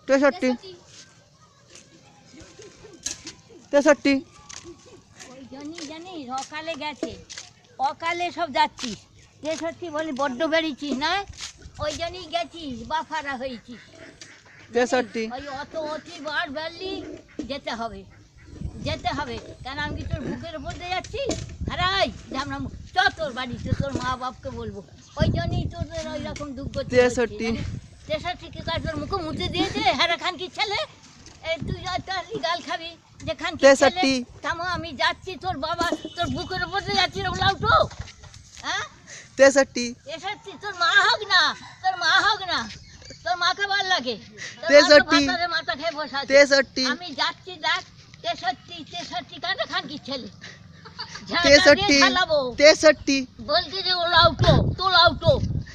63 63 ওই জন্যই জানিস অকালে গেছে, অকালে সব যাচ্ছিস। 63 বলি বড্ড বেরিয়েছিস না, ওই জন্যই গেছিস বাফারা হয়েছিস। 63 ওই অতি বার বেরলি যেতে হবে, যেতে হবে। কেন আমি তোর বুকের উপর দিয়ে যাচ্ছি, হারাই ঝামনা চ তোর বাড়িতে, তোর মা বাপকে বলবো। ওই জন্যই তোদের ওই রকম দুঃখ। 63 63 কি কাজ তোর মুখে মুছে দিয়েছে হ্যাঁ খান কি ছেলে? এই তুই তোর গাল খাবি যে খান কি ছেলে? থামো, আমি যাচ্ছি তোর বাবা, তোর বুকের উপর দিয়ে যাচ্ছি রে লাউটো। হ্যাঁ 63 63 তোর মা হোক না, তোর মা হোক না, তোর মাকে ভাল লাগে। 63 মাথা খেয়ে বসে আছে। 63 আমি যাচ্ছি দেখ। 63 কানে খান কি ছেলে? 63 বলছি যে ও লাউটো, তো লাউটো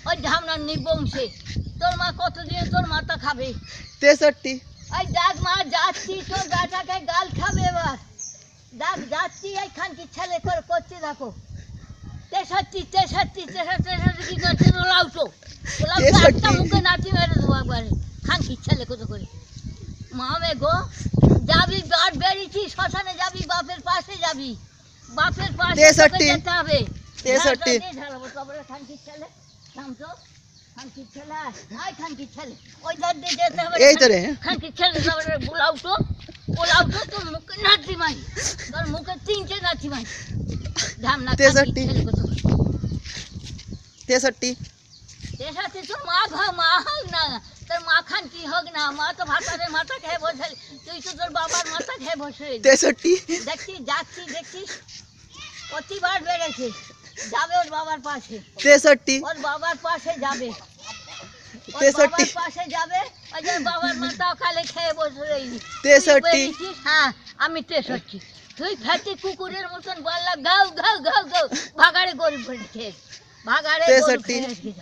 ওই ঝামনার নিবংশে তোর মা কত দিয়ে তোর মাথা খাবে। 63 এই দেখ মা যাচ্ছি, তোর বেটাকে গাল খাবে এবার। দেখ যাচ্ছি, এই খানকি ছেলে করে করছে দেখো। 63 কি করছে ও লাউটো? ও লাউটো একটা মুখে নাচি মেরে দেবো একবারে। খানকি ছেলে কত করে মামে গো। যাবি বাদ বেরিয়েছি, শ্মশানে যাবি, বাপের পাশে যাবি, বাপের পাশে যেতে হবে। 63 খানকি ছেলে নাম তো খানকি ছেলে, আয় খানকি ছেলে ওই ধার দিয়ে যেতে হবে। এই তো রে খানকি ছেলে বুলাউটো, ওলাউটো তোর মুখে নাচি মাই, তোর মুখে 3টে নাচি মাই ধামনা। 63 তোর মা মা হোক না, তোর মা খান কি হোক না, মা তো ভাতারে মাথা খেয়ে বসে, তুই তো তোর বাবার মাথা খেয়ে বসে। 63 দেখছিস যাচ্ছিস, দেখছিস প্রতিবার বেড়েছে, যাবে ওর বাবার পাশে, 63 ওর বাবার পাশে যাবে, ওর 63 বাবার পাশে যাবে। ওই যে বাবার মাথা খালে খেয়ে বসে রইলি। 63 হ্যাঁ আমি 63। তুই ফ্যাটি কুকুরের মতন বললা গাও গাও গাও গাও, ভাগাড়ে গরিব খেয়ে, ভাগাড়ে 63